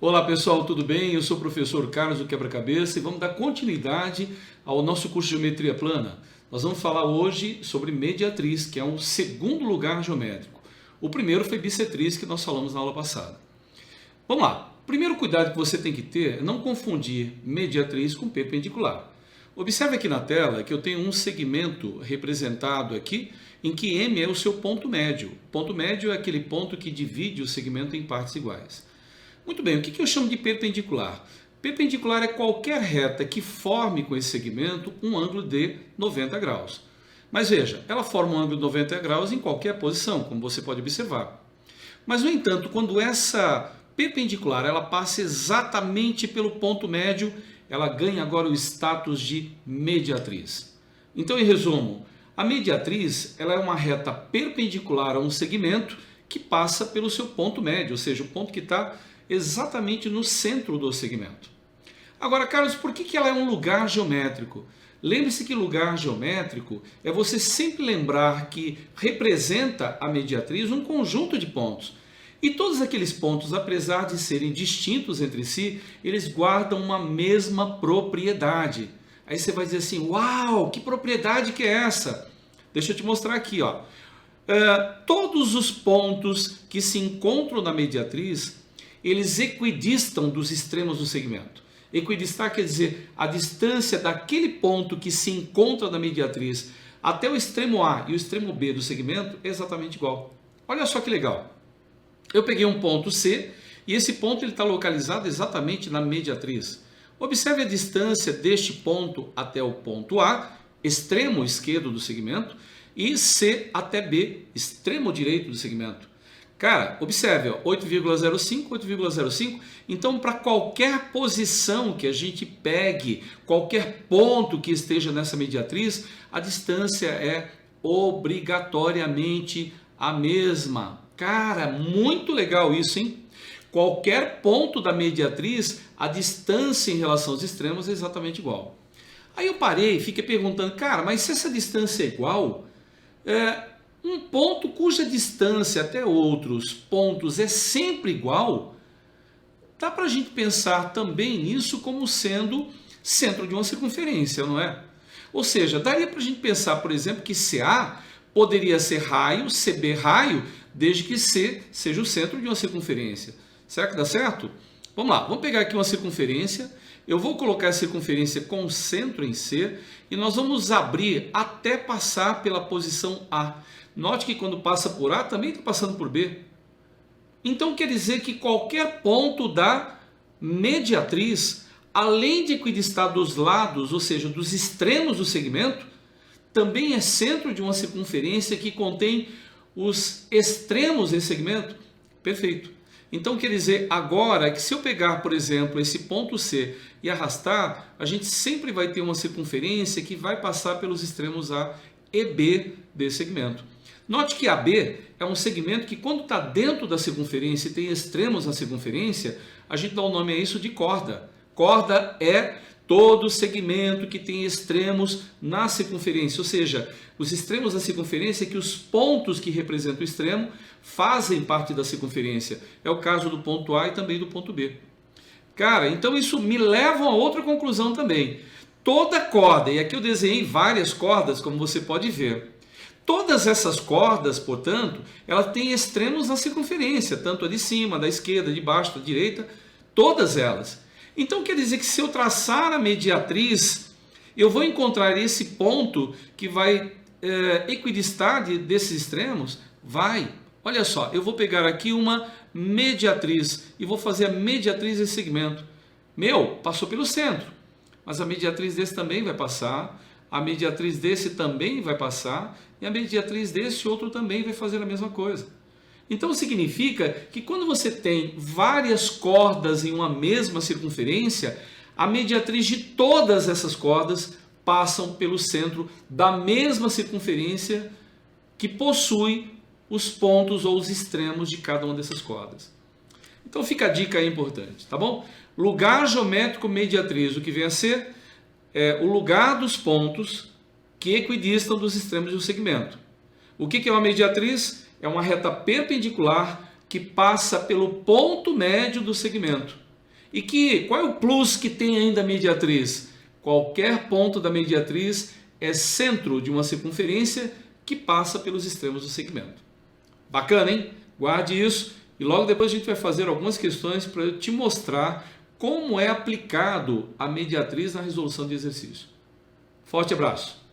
Olá pessoal, tudo bem? Eu sou o professor Carlos do Quebra-Cabeça e vamos dar continuidade ao nosso curso de Geometria Plana. Nós vamos falar hoje sobre mediatriz, que é um segundo lugar geométrico. O primeiro foi bissetriz, que nós falamos na aula passada. Vamos lá. O primeiro cuidado que você tem que ter é não confundir mediatriz com perpendicular. Observe aqui na tela que eu tenho um segmento representado aqui, em que M é o seu ponto médio. O ponto médio é aquele ponto que divide o segmento em partes iguais. Muito bem, o que eu chamo de perpendicular? Perpendicular é qualquer reta que forme com esse segmento um ângulo de 90 graus. Mas veja, ela forma um ângulo de 90 graus em qualquer posição, como você pode observar. Mas, no entanto, quando essa perpendicular ela passa exatamente pelo ponto médio, ela ganha agora o status de mediatriz. Então, em resumo, a mediatriz ela é uma reta perpendicular a um segmento que passa pelo seu ponto médio, ou seja, o ponto que está exatamente no centro do segmento. Agora, Carlos, por que ela é um lugar geométrico? Lembre-se que lugar geométrico é você sempre lembrar que representa a mediatriz um conjunto de pontos. E todos aqueles pontos, apesar de serem distintos entre si, eles guardam uma mesma propriedade. Aí você vai dizer assim, uau, que propriedade que é essa? Deixa eu te mostrar aqui, ó. Todos os pontos que se encontram na mediatriz, eles equidistam dos extremos do segmento. Equidistar quer dizer a distância daquele ponto que se encontra na mediatriz até o extremo A e o extremo B do segmento é exatamente igual. Olha só que legal. Eu peguei um ponto C e esse ponto está localizado exatamente na mediatriz. Observe a distância deste ponto até o ponto A, extremo esquerdo do segmento, e C até B, extremo direito do segmento. Cara, observe, 8,05, 8,05. Então, para qualquer posição que a gente pegue, qualquer ponto que esteja nessa mediatriz, a distância é obrigatoriamente a mesma. Cara, muito legal isso, hein? Qualquer ponto da mediatriz, a distância em relação aos extremos é exatamente igual. Aí eu parei e fiquei perguntando, cara, mas se essa distância é igual, um ponto cuja distância até outros pontos é sempre igual, dá para a gente pensar também nisso como sendo centro de uma circunferência, não é? Ou seja, daria para a gente pensar, por exemplo, que CA poderia ser raio, CB raio, desde que C seja o centro de uma circunferência. Será que dá certo? Vamos lá, vamos pegar aqui uma circunferência, eu vou colocar a circunferência com centro em C e nós vamos abrir até passar pela posição A. Note que quando passa por A, também está passando por B. Então quer dizer que qualquer ponto da mediatriz, além de equidistar dos lados, ou seja, dos extremos do segmento, também é centro de uma circunferência que contém os extremos desse segmento? Perfeito. Então quer dizer agora que se eu pegar, por exemplo, esse ponto C e arrastar, a gente sempre vai ter uma circunferência que vai passar pelos extremos A e B desse segmento. Note que AB é um segmento que quando está dentro da circunferência e tem extremos na circunferência, a gente dá o nome a isso de corda. Corda é todo segmento que tem extremos na circunferência, ou seja, os extremos da circunferência que os pontos que representam o extremo fazem parte da circunferência. É o caso do ponto A e também do ponto B. Cara, então isso me leva a outra conclusão também. Toda corda, e aqui eu desenhei várias cordas, como você pode ver. Todas essas cordas, portanto, elas têm extremos na circunferência, tanto a de cima, da esquerda, de baixo, da direita, todas elas. Então quer dizer que se eu traçar a mediatriz, eu vou encontrar esse ponto que vai equidistar desses extremos? Vai. Olha só, eu vou pegar aqui uma mediatriz e vou fazer a mediatriz desse segmento. Passou pelo centro, mas a mediatriz desse também vai passar, a mediatriz desse também vai passar e a mediatriz desse outro também vai fazer a mesma coisa. Então significa que quando você tem várias cordas em uma mesma circunferência, a mediatriz de todas essas cordas passam pelo centro da mesma circunferência que possui os pontos ou os extremos de cada uma dessas cordas. Então fica a dica aí importante, tá bom? Lugar geométrico mediatriz, o que vem a ser o lugar dos pontos que equidistam dos extremos do segmento. O que é uma mediatriz? É uma reta perpendicular que passa pelo ponto médio do segmento. E qual é o plus que tem ainda a mediatriz? Qualquer ponto da mediatriz é centro de uma circunferência que passa pelos extremos do segmento. Bacana, hein? Guarde isso e logo depois a gente vai fazer algumas questões para eu te mostrar como é aplicado a mediatriz na resolução de exercício. Forte abraço!